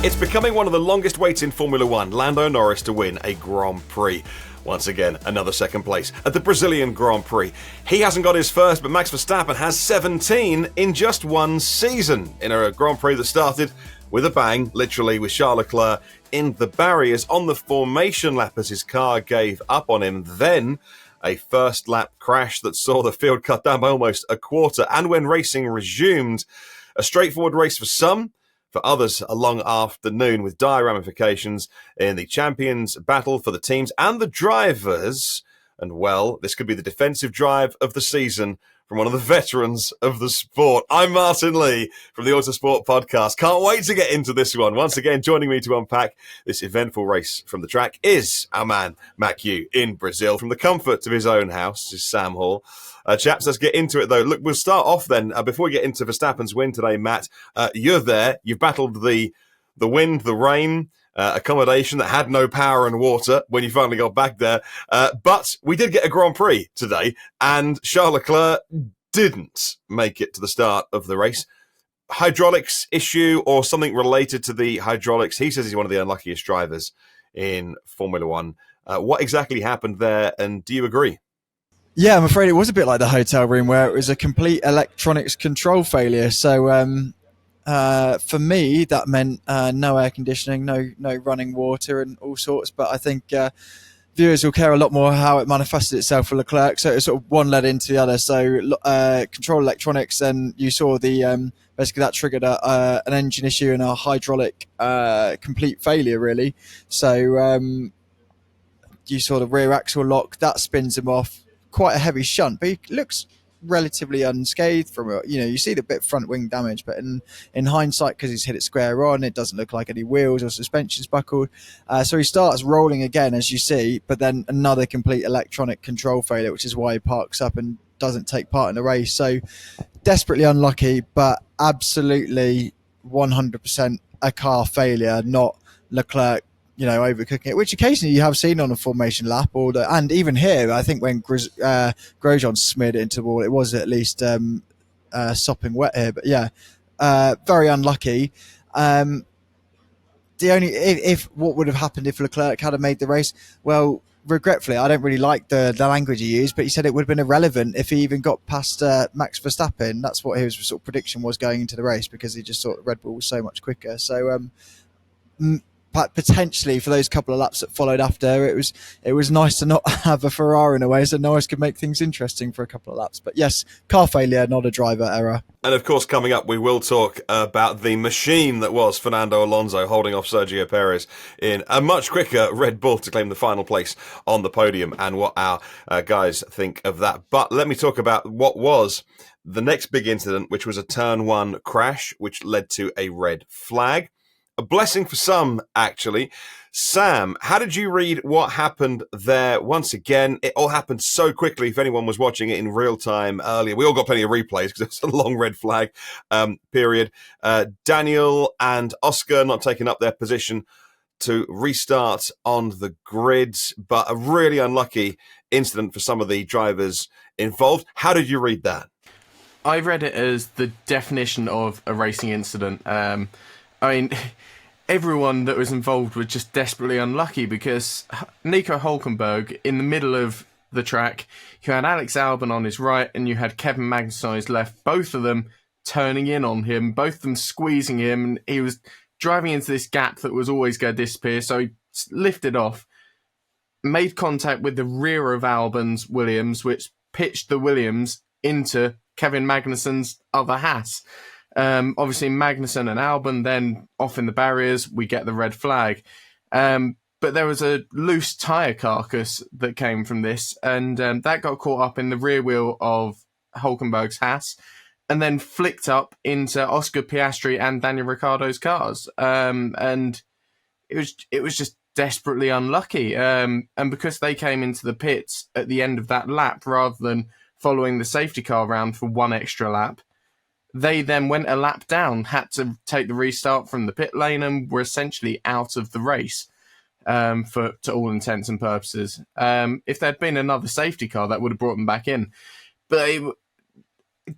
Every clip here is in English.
It's becoming one of the longest waits in Formula One, Lando Norris to win a Grand Prix. Once again, another second place at the Brazilian Grand Prix. He hasn't got his first, but Max Verstappen has 17 in just one season in a Grand Prix that started with a bang, literally, with Charles Leclerc in the barriers on the formation lap as his car gave up on him. Then a first lap crash that saw the field cut down by almost a quarter. And when racing resumed, a straightforward race for some, for others, a long afternoon with dire ramifications in the champions' battle for the teams and the drivers. And, well, this could be the defensive drive of the season from one of the veterans of the sport. I'm Martyn Lee from the Autosport podcast. Can't wait to get into this one. Once again, joining me to unpack this eventful race from the track is our man, Mac Yu, in Brazil. From the comfort of his own house, is Sam Hall. Chaps, let's get into it, though. Look, we'll start off then, before we get into Verstappen's win today, Matt. You're there. You've battled the wind, the rain, accommodation that had no power and water when you finally got back there. But we did get a Grand Prix today, and Charles Leclerc didn't make it to the start of the race. Hydraulics issue or something related to the hydraulics. He says he's one of the unluckiest drivers in Formula One. What exactly happened there, and do you agree? Yeah, I'm afraid it was a bit like the hotel room where it was a complete electronics control failure. So for me, that meant no air conditioning, no running water and all sorts. But I think viewers will care a lot more how it manifested itself for Leclerc. So it sort of one led into the other. So control electronics, and you saw the basically that triggered an engine issue and a hydraulic complete failure, really. So you saw the rear axle lock, that spins him off. Quite a heavy shunt, but he looks relatively unscathed from it. You see the bit front wing damage, but in hindsight, because he's hit it square on, it doesn't look like any wheels or suspensions buckled. So he starts rolling again, as you see, but then another complete electronic control failure, which is why he parks up and doesn't take part in the race. So desperately unlucky, but absolutely 100% a car failure, not Leclerc overcooking it, which occasionally you have seen on a formation lap, and even here, I think when Grosjean smeared it into the wall, it was at least sopping wet here. But yeah, very unlucky. The only if what would have happened if Leclerc had made the race? Well, regretfully, I don't really like the language he used, but he said it would have been irrelevant if he even got past Max Verstappen. That's what his sort of prediction was going into the race, because he just thought Red Bull was so much quicker. So but potentially for those couple of laps that followed after, it was nice to not have a Ferrari in a way, so Norris could make things interesting for a couple of laps. But yes, car failure, not a driver error. And of course, coming up, we will talk about the machine that was Fernando Alonso holding off Sergio Perez in a much quicker Red Bull to claim the final place on the podium, and what our guys think of that. But let me talk about what was the next big incident, which was a turn one crash, which led to a red flag. A blessing for some, actually. Sam, how did you read what happened there? Once again, it all happened so quickly. If anyone was watching it in real time earlier, we all got plenty of replays because it was a long red flag period. Daniel and Oscar not taking up their position to restart on the grid, but a really unlucky incident for some of the drivers involved. How did you read that? I read it as the definition of a racing incident. Everyone that was involved was just desperately unlucky, because Nico Hülkenberg, in the middle of the track, you had Alex Albon on his right and you had Kevin Magnussen on his left, both of them turning in on him, both of them squeezing him, and he was driving into this gap that was always going to disappear, so he lifted off, made contact with the rear of Albon's Williams, which pitched the Williams into Kevin Magnussen's other Haas. Obviously, Magnussen and Albon then off in the barriers, we get the red flag. But there was a loose tyre carcass that came from this, and that got caught up in the rear wheel of Hülkenberg's Haas, and then flicked up into Oscar Piastri and Daniel Ricciardo's cars. And it was just desperately unlucky. And because they came into the pits at the end of that lap rather than following the safety car round for one extra lap, they then went a lap down, had to take the restart from the pit lane, and were essentially out of the race to all intents and purposes. If there'd been another safety car, that would have brought them back in. But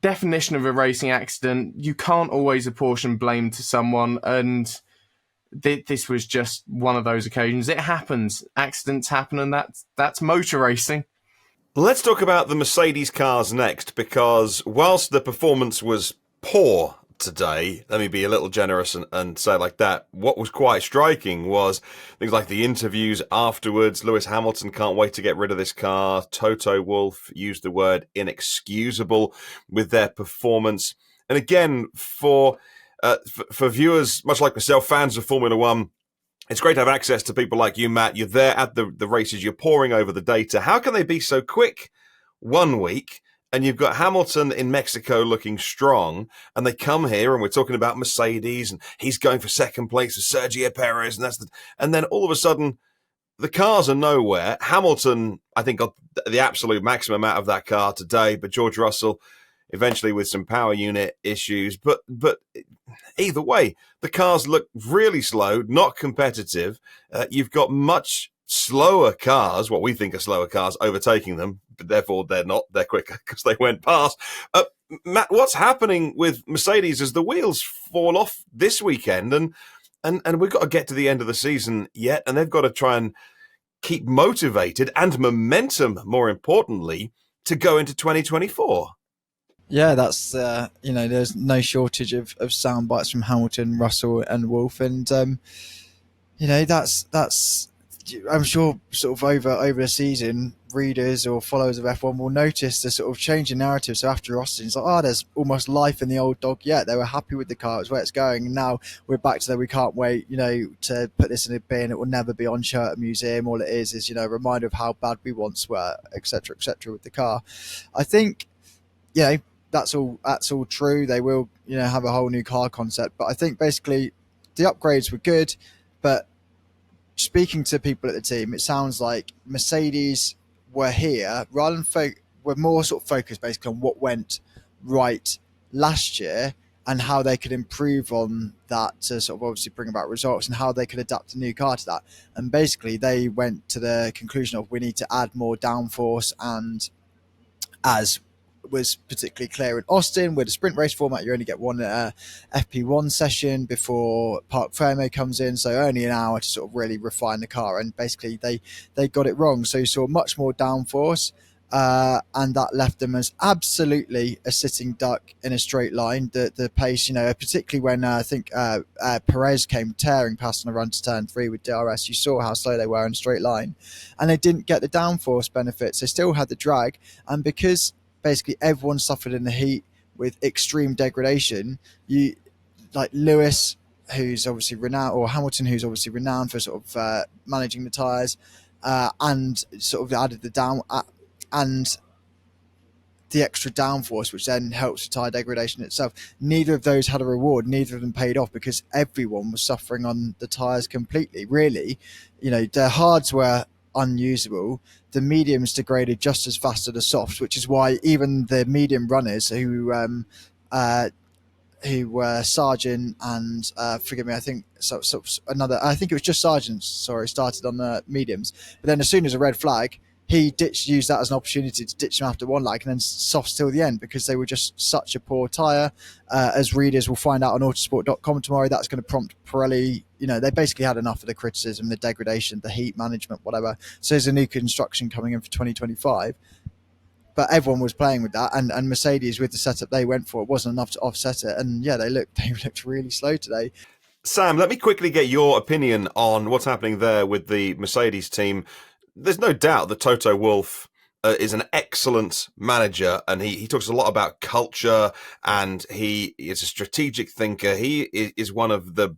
definition of a racing accident, you can't always apportion blame to someone, and this was just one of those occasions. It happens. Accidents happen, and that's motor racing. Let's talk about the Mercedes cars next, because whilst the performance was poor today, let me be a little generous and say it like that, what was quite striking was things like the interviews afterwards. Lewis Hamilton can't wait to get rid of this car. Toto Wolff used the word inexcusable with their performance. And again, for viewers, much like myself, fans of Formula One, it's great to have access to people like you, Matt. You're there at the races. You're poring over the data. How can they be so quick one week, and you've got Hamilton in Mexico looking strong, and they come here, and we're talking about Mercedes, and he's going for second place with Sergio Perez, and then all of a sudden, the cars are nowhere. Hamilton, I think, got the absolute maximum out of that car today, but George Russell eventually with some power unit issues. But either way, the cars look really slow, not competitive. You've got much slower cars, what we think are slower cars, overtaking them, but therefore they're not. They're quicker because they went past. Matt, what's happening with Mercedes as the wheels fall off this weekend? And we've got to get to the end of the season yet, and they've got to try and keep motivated and momentum, more importantly, to go into 2024. Yeah, that's there's no shortage of sound bites from Hamilton, Russell, and Wolff, and that's I'm sure sort of over the season, readers or followers of F1 will notice the sort of change in narrative. So after Austin, it's like, there's almost life in the old dog. Yeah, they were happy with the car, it's where it's going, and now we're back to that. We can't wait, to put this in a bin. It will never be on show at a museum. All it is a reminder of how bad we once were, etc., with the car. I think, that's all true. They will, have a whole new car concept. But I think basically the upgrades were good. But speaking to people at the team, it sounds like Mercedes were here rather than were more sort of focused basically on what went right last year and how they could improve on that to sort of obviously bring about results and how they could adapt a new car to that. And basically they went to the conclusion of we need to add more downforce, and as was particularly clear in Austin, with a sprint race format, you only get one FP1 session before Parc Fermé comes in, so only an hour to sort of really refine the car, and basically they got it wrong. So you saw much more downforce, and that left them as absolutely a sitting duck in a straight line. The pace, particularly when I think Perez came tearing past on a run to turn 3 with DRS, you saw how slow they were in a straight line, and they didn't get the downforce benefits. They still had the drag, and because basically everyone suffered in the heat with extreme degradation, you like Lewis, who's obviously renowned, or Hamilton, who's obviously renowned for sort of managing the tyres, and sort of added the down and the extra downforce, which then helps with tyre degradation itself. Neither of those had a reward. Neither of them paid off because everyone was suffering on the tyres completely. Really, the hards were unusable. The mediums degraded just as fast as the softs, which is why even the medium runners who were Sargent and forgive me, I think I think it was just Sargent, started on the mediums. But then as soon as a red flag, he used that as an opportunity to ditch them after one leg and then softs till the end because they were just such a poor tyre. As readers will find out on Autosport.com tomorrow, that's going to prompt Pirelli. They basically had enough of the criticism, the degradation, the heat management, whatever. So there's a new construction coming in for 2025. But everyone was playing with that, and Mercedes, with the setup they went for, it wasn't enough to offset it. And yeah, they looked really slow today. Sam, let me quickly get your opinion on what's happening there with the Mercedes team. There's no doubt that Toto Wolff is an excellent manager, and he talks a lot about culture, and he is a strategic thinker. He is one of the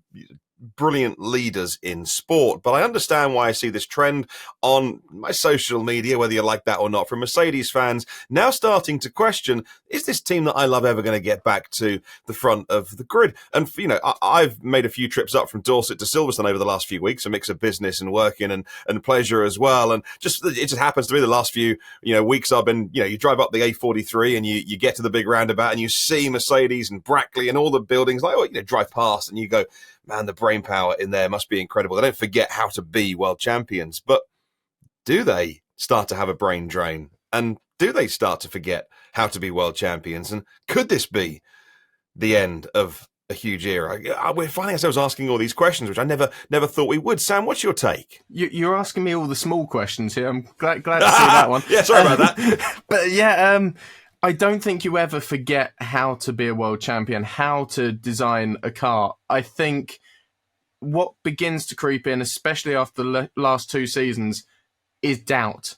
brilliant leaders in sport. But I understand why I see this trend on my social media, whether you like that or not, from Mercedes fans now starting to question, is this team that I love ever going to get back to the front of the grid? And, I've made a few trips up from Dorset to Silverstone over the last few weeks, a mix of business and working and pleasure as well. And it just happens to be the last few, weeks I've been, you drive up the A43 and you get to the big roundabout and you see Mercedes and Brackley and all the buildings, drive past and you go, man, the brain power in there must be incredible. They don't forget how to be world champions. But do they start to have a brain drain? And do they start to forget how to be world champions? And could this be the end of a huge era. We're finding ourselves asking all these questions, which I never thought we would. Sam, what's your take? You're asking me all the small questions here. I'm glad to see that one. Yeah, sorry about that. But yeah, I don't think you ever forget how to be a world champion, how to design a car. I think what begins to creep in, especially after the last 2 seasons, is doubt.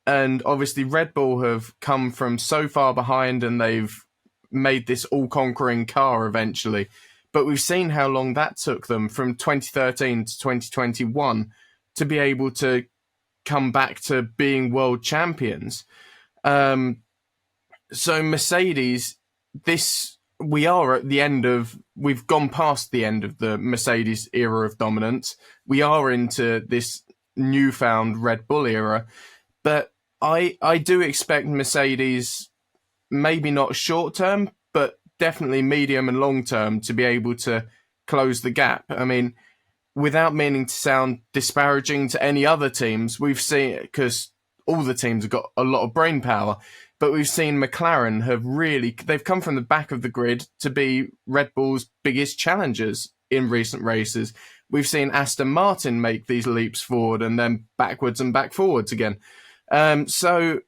And obviously Red Bull have come from so far behind and they've made this all-conquering car eventually. But we've seen how long that took them from 2013 to 2021 to be able to come back to being world champions. So Mercedes, we've gone past the end of the Mercedes era of dominance. We are into this newfound Red Bull era. But I do expect Mercedes, maybe not short term, but definitely medium and long term, to be able to close the gap. I mean, without meaning to sound disparaging to any other teams, we've seen, because all the teams have got a lot of brain power, but we've seen McLaren they've come from the back of the grid to be Red Bull's biggest challengers in recent races. We've seen Aston Martin make these leaps forward and then backwards and back forwards again. So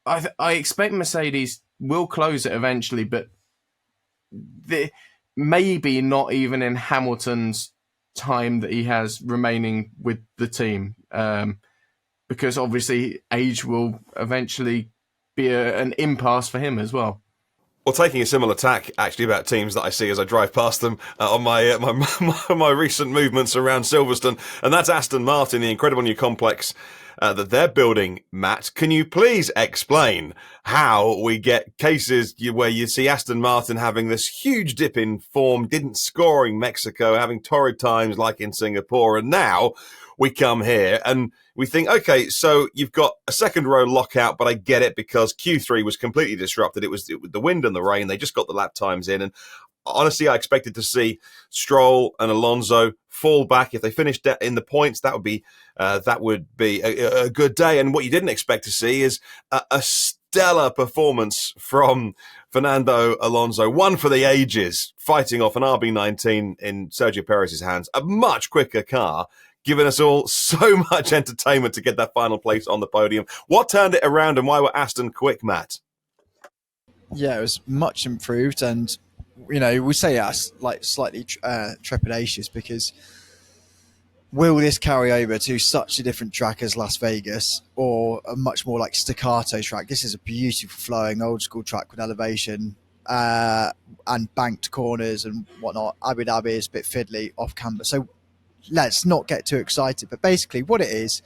I expect Mercedes will close it eventually, but maybe not even in Hamilton's time that he has remaining with the team, because obviously age will eventually be an impasse for him as well. Well, taking a similar tack, actually, about teams that I see as I drive past them on my recent movements around Silverstone, and that's Aston Martin, the incredible new complex that they're building. Matt, can you please explain how we get cases where you see Aston Martin having this huge dip in form, didn't score in Mexico, having torrid times like in Singapore, and now we come here and we think, okay, so you've got a second row lockout, but I get it because Q3 was completely disrupted. It was the wind and the rain. They just got the lap times in. And honestly, I expected to see Stroll and Alonso fall back. If they finished in the points, that would be a good day. And what you didn't expect to see is a stellar performance from Fernando Alonso, one for the ages, fighting off an RB19 in Sergio Perez's hands, a much quicker car, giving us all so much entertainment to get that final place on the podium. What turned it around and why were Aston quick, Matt? Yeah, it was much improved, and we say that's like slightly trepidatious because will this carry over to such a different track as Las Vegas or a much more like staccato track? This is a beautiful flowing old school track with elevation and banked corners and whatnot. Abu Dhabi is a bit fiddly off camber, so let's not get too excited. But basically what it is,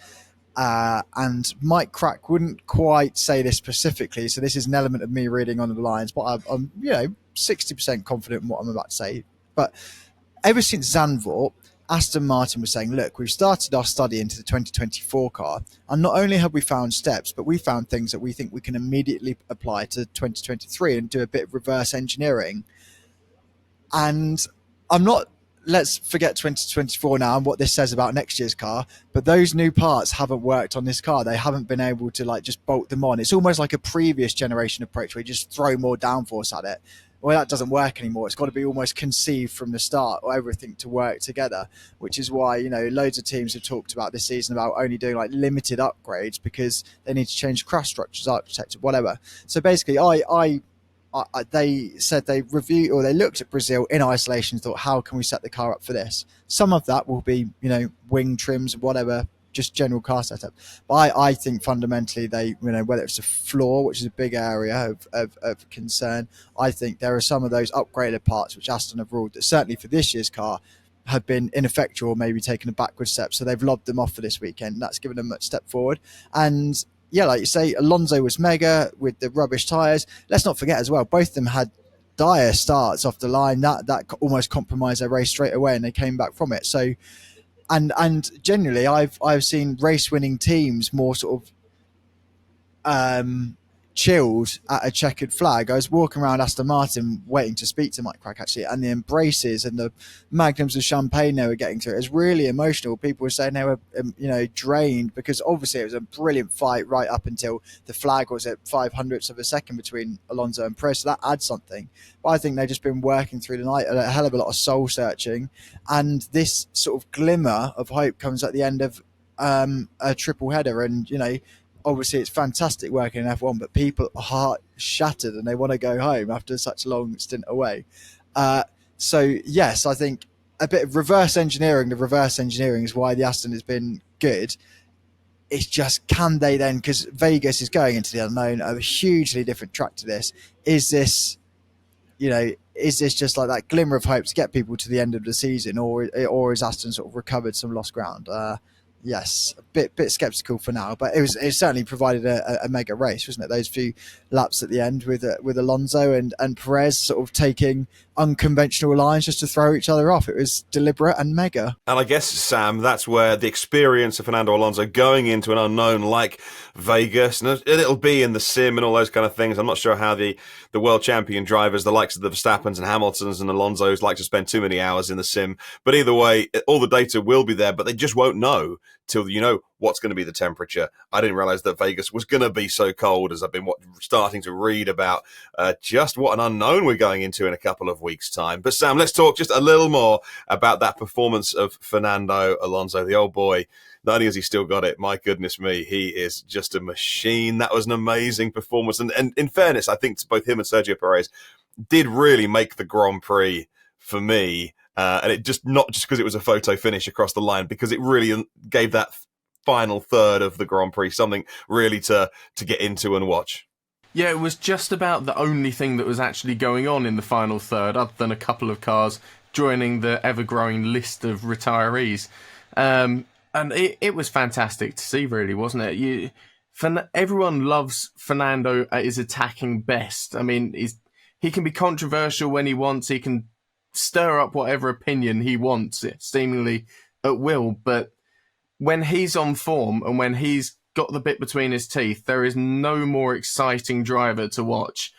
and Mike Crack wouldn't quite say this specifically, so this is an element of me reading on the lines, but I'm 60% confident in what I'm about to say. But ever since Zandvoort, Aston Martin was saying, look, we've started our study into the 2024 car, and not only have we found steps, but we found things that we think we can immediately apply to 2023 and do a bit of reverse engineering. And let's forget 2024 now and what this says about next year's car, but those new parts haven't worked on this car. They haven't been able to just bolt them on. It's almost like a previous generation approach where you just throw more downforce at it. Well, that doesn't work anymore. It's got to be almost conceived from the start or everything to work together, which is why, loads of teams have talked about this season about only doing limited upgrades because they need to change crash structures, architecture, whatever. So basically, they said they reviewed or they looked at Brazil in isolation and thought, how can we set the car up for this? Some of that will be, wing trims, whatever, just general car setup. But I think fundamentally they, whether it's a floor, which is a big area of concern, I think there are some of those upgraded parts which Aston have ruled that certainly for this year's car have been ineffectual or maybe taken a backward step. So they've lobbed them off for this weekend. That's given them a step forward. And yeah, like you say, Alonso was mega with the rubbish tyres. Let's not forget as well, both of them had dire starts off the line. That almost compromised their race straight away and they came back from it. So, and generally, I've seen race-winning teams more sort of chilled at a checkered flag. I was walking around Aston Martin waiting to speak to Mike Crack, actually, and the embraces and the magnums of champagne they were getting to, it was really emotional. People were saying they were, drained, because obviously it was a brilliant fight right up until the flag was at 500ths of a second between Alonso and Perez, so that adds something. But I think they've just been working through the night, a hell of a lot of soul searching, and this sort of glimmer of hope comes at the end of a triple header. And obviously it's fantastic working in F1, but people are heart shattered and they want to go home after such a long stint away. So yes, I think a bit of reverse engineering. The reverse engineering is why the Aston has been good. It's just, can they then, because Vegas is going into the unknown, a hugely different track to this. Is this just like that glimmer of hope to get people to the end of the season, or is Aston sort of recovered some lost ground? Yes, a bit sceptical for now, but it certainly provided a mega race, wasn't it? Those few laps at the end with Alonso and Perez sort of taking unconventional lines just to throw each other off. It was deliberate and mega. And I guess, Sam, that's where the experience of Fernando Alonso going into an unknown like Vegas, and it'll be in the sim and all those kind of things. I'm not sure how the world champion drivers, the likes of the Verstappens and Hamiltons and Alonsos, like to spend too many hours in the sim. But either way, all the data will be there, but they just won't know till you know what's going to be the temperature. I didn't realize that Vegas was going to be so cold, as I've been starting to read about just what an unknown we're going into in a couple of weeks' time. But Sam, let's talk just a little more about that performance of Fernando Alonso, the old boy. Not only has he still got it, my goodness me, he is just a machine. That was an amazing performance. And in fairness, I think both him and Sergio Perez did really make the Grand Prix for me. And it just, not just because it was a photo finish across the line, because it really gave that final third of the Grand Prix something really to get into and watch. Yeah, it was just about the only thing that was actually going on in the final third, other than a couple of cars joining the ever-growing list of retirees. And it was fantastic to see, really, wasn't it? Everyone loves Fernando at his attacking best. I mean, he can be controversial when he wants. He can stir up whatever opinion he wants, seemingly at will. But when he's on form and when he's got the bit between his teeth, there is no more exciting driver to watch.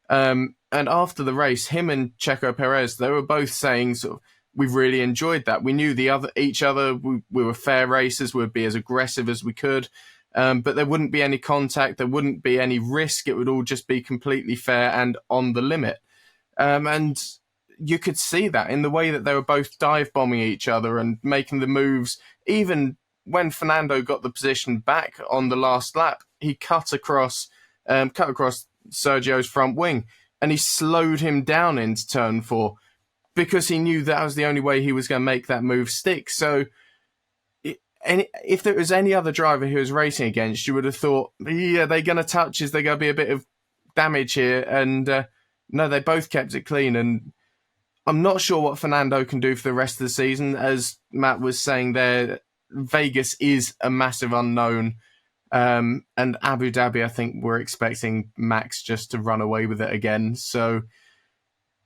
And after the race, him and Checo Perez, they were both saying, sort of, we've really enjoyed that. We knew each other. We were fair racers. We'd be as aggressive as we could. But there wouldn't be any contact. There wouldn't be any risk. It would all just be completely fair and on the limit. And you could see that in the way that they were both dive bombing each other and making the moves. Even when Fernando got the position back on the last lap, he cut across Sergio's front wing, and he slowed him down into turn 4 because he knew that was the only way he was going to make that move stick. So if there was any other driver who was racing against, you would have thought, yeah, they're going to touch. Is there going to be a bit of damage here? And no, they both kept it clean. And I'm not sure what Fernando can do for the rest of the season. As Matt was saying there, Vegas is a massive unknown. And Abu Dhabi, I think we're expecting Max just to run away with it again. So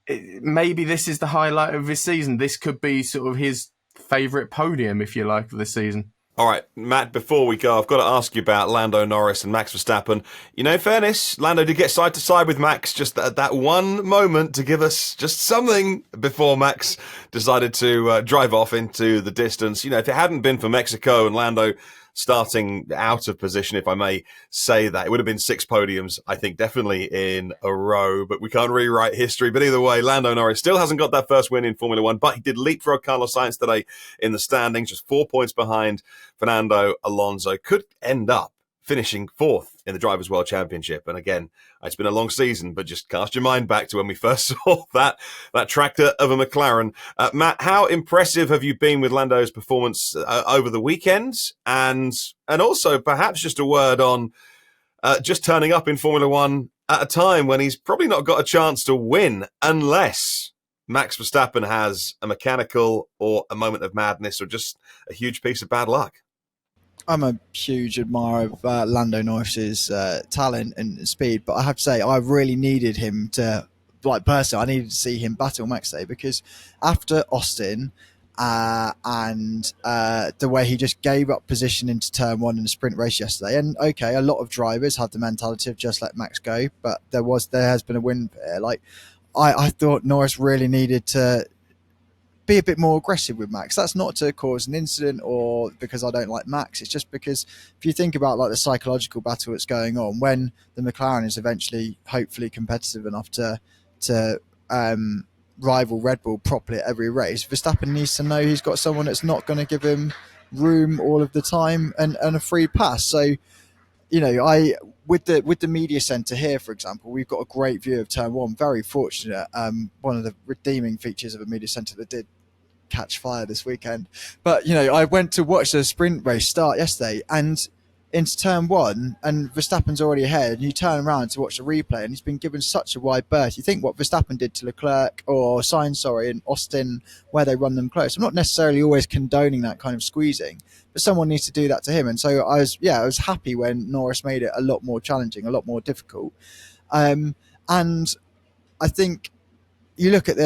maybe this is the highlight of his season. This could be sort of his favourite podium, if you like, for this season. All right, Matt, before we go, I've got to ask you about Lando Norris and Max Verstappen. In fairness, Lando did get side to side with Max just at that one moment to give us just something before Max decided to drive off into the distance. If it hadn't been for Mexico and Lando starting out of position, if I may say that, it would have been 6 podiums, I think, definitely in a row, but we can't rewrite history. But either way, Lando Norris still hasn't got that first win in Formula One, but he did leapfrog Carlos Sainz today in the standings, just 4 points behind Fernando Alonso. Could end up finishing 4th in the Drivers' World Championship. And again, it's been a long season, but just cast your mind back to when we first saw that tractor of a McLaren. Matt, how impressive have you been with Lando's performance over the weekend? And also perhaps just a word on just turning up in Formula One at a time when he's probably not got a chance to win unless Max Verstappen has a mechanical or a moment of madness or just a huge piece of bad luck. I'm a huge admirer of Lando Norris's talent and speed, but I have to say I really needed him to, personally, I needed to see him battle Max today, because after Austin and the way he just gave up position into turn one in the sprint race yesterday. And okay, a lot of drivers have the mentality of just let Max go, but there has been a win there. Like I thought Norris really needed to be a bit more aggressive with Max. That's not to cause an incident or because I don't like Max. It's just because if you think about like the psychological battle that's going on when the McLaren is eventually, hopefully, competitive enough to rival Red Bull properly at every race, Verstappen needs to know he's got someone that's not going to give him room all of the time and a free pass. So, you know, with the media centre here, for example, we've got a great view of turn one. Very fortunate. One of the redeeming features of a media centre that did catch fire this weekend. But, you know, I went to watch the sprint race start yesterday and into turn one, and Verstappen's already ahead, and you turn around to watch the replay and he's been given such a wide berth. You think what Verstappen did to Leclerc or Sainz, in Austin, where they run them close. I'm not necessarily always condoning that kind of squeezing, but someone needs to do that to him. And so I was happy when Norris made it a lot more challenging, a lot more difficult. And I think you look at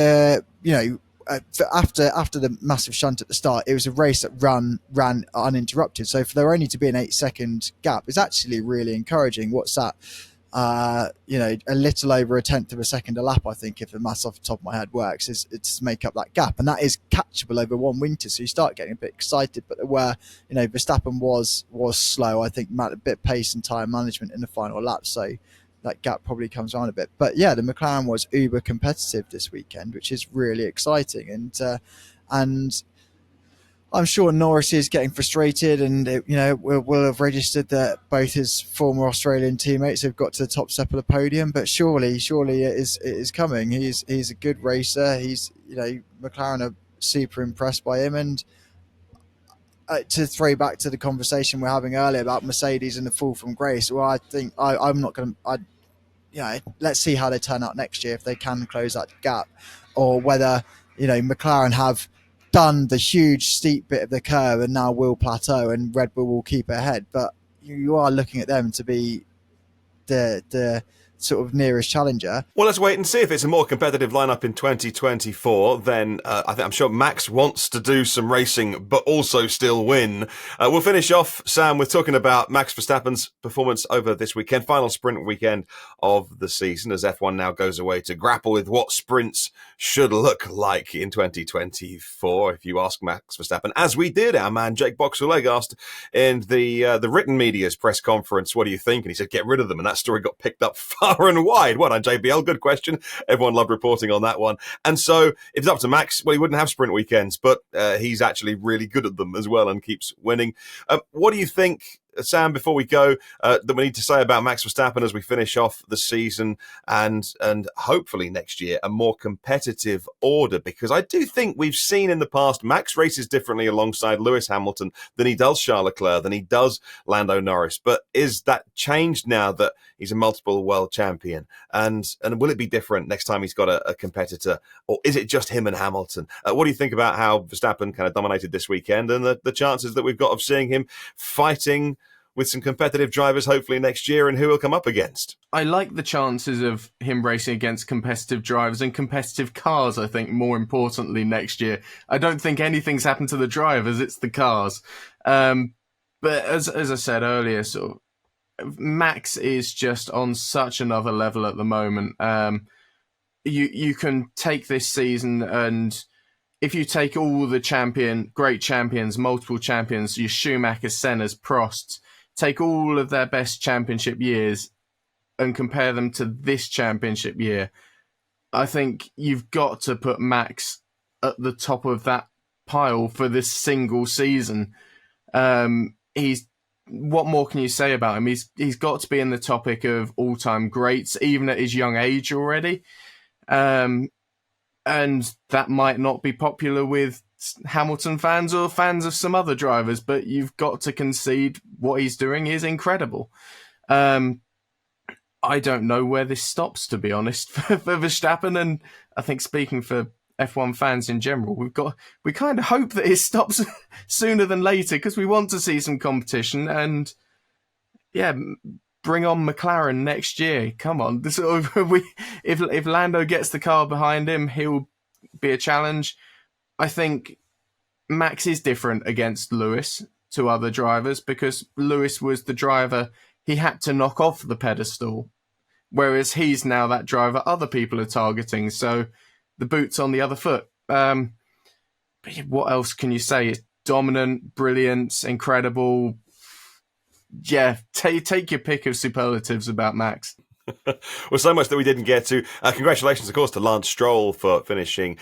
after the massive shunt at the start, it was a race that ran uninterrupted. So for there only to be an 8-second gap is actually really encouraging. What's that? A little over a tenth of a second a lap, I think, if the maths off the top of my head works, is to make up that gap, and that is catchable over one winter. So you start getting a bit excited. But Verstappen was slow. I think a bit of pace and tyre management in the final lap. So that gap probably comes around a bit. But yeah, the McLaren was uber competitive this weekend, which is really exciting. And I'm sure Norris is getting frustrated, and will have registered that both his former Australian teammates have got to the top step of the podium. But surely it is coming. He's a good racer. McLaren are super impressed by him. And to throw back to the conversation we're having earlier about Mercedes and the fall from grace, well, I think I'm not going to. Let's see how they turn out next year, if they can close that gap, or whether McLaren have done the huge steep bit of the curve and now will plateau and Red Bull will keep ahead. But you are looking at them to be the sort of nearest challenger. Well, let's wait and see. If it's a more competitive lineup in 2024, then I'm sure Max wants to do some racing but also still win. We'll finish off, Sam, with talking about Max Verstappen's performance over this weekend, final sprint weekend of the season, as F1 now goes away to grapple with what sprints should look like in 2024. If you ask Max Verstappen, as we did, our man Jake Boxall-Egg asked in the written media's press conference, what do you think? And he said, get rid of them. And that story got picked up far and wide. Well done, JBL. Good question. Everyone loved reporting on that one. And so if it's up to Max, well, he wouldn't have sprint weekends, but he's actually really good at them as well and keeps winning. What do you think, Sam, before we go, that we need to say about Max Verstappen as we finish off the season and hopefully next year a more competitive order? Because I do think we've seen in the past Max races differently alongside Lewis Hamilton than he does Charles Leclerc, than he does Lando Norris. But is that changed now that he's a multiple world champion? And will it be different next time he's got a competitor? Or is it just him and Hamilton? What do you think about how Verstappen kind of dominated this weekend and the chances that we've got of seeing him fighting with some competitive drivers hopefully next year, and who he'll come up against? I like the chances of him racing against competitive drivers and competitive cars, I think, more importantly, next year. I don't think anything's happened to the drivers, it's the cars. But as I said earlier, sort of, Max is just on such another level at the moment. You can take this season, and if you take all the great champions, multiple champions, your Schumachers, Sennas, Prosts, take all of their best championship years and compare them to this championship year, I think you've got to put Max at the top of that pile for this single season. What more can you say about him? He's got to be in the topic of all-time greats, even at his young age already. And that might not be popular with Hamilton fans or fans of some other drivers, but you've got to concede what he's doing is incredible. I don't know where this stops, to be honest, for Verstappen, and I think speaking for F1 fans in general, we kind of hope that it stops sooner than later, because we want to see some competition, and bring on McLaren next year. Come on, if Lando gets the car behind him, he'll be a challenge. I think Max is different against Lewis to other drivers because Lewis was the driver he had to knock off the pedestal, whereas he's now that driver other people are targeting. So the boot's on the other foot. But what else can you say? It's dominant, brilliant, incredible. Yeah, take your pick of superlatives about Max. Well, so much that we didn't get to. Congratulations, of course, to Lance Stroll for finishing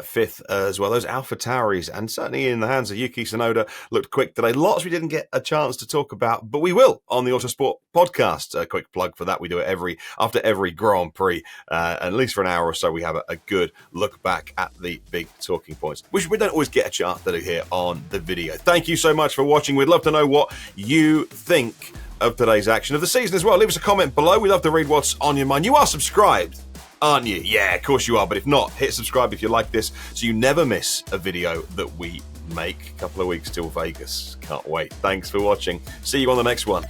fifth as well. Those AlphaTauris, and certainly in the hands of Yuki Tsunoda, looked quick today. Lots we didn't get a chance to talk about, but we will on the Autosport podcast. A quick plug for that. We do it after every Grand Prix. At least for an hour or so, we have a good look back at the big talking points, which we don't always get a chance to do here on the video. Thank you so much for watching. We'd love to know what you think of today's action of the season as well. Leave us a comment below. We love to read what's on your mind. You are subscribed, aren't you? Yeah, of course you are. But if not, hit subscribe if you like this so you never miss a video that we make. A couple of weeks till Vegas. Can't wait. Thanks for watching. See you on the next one.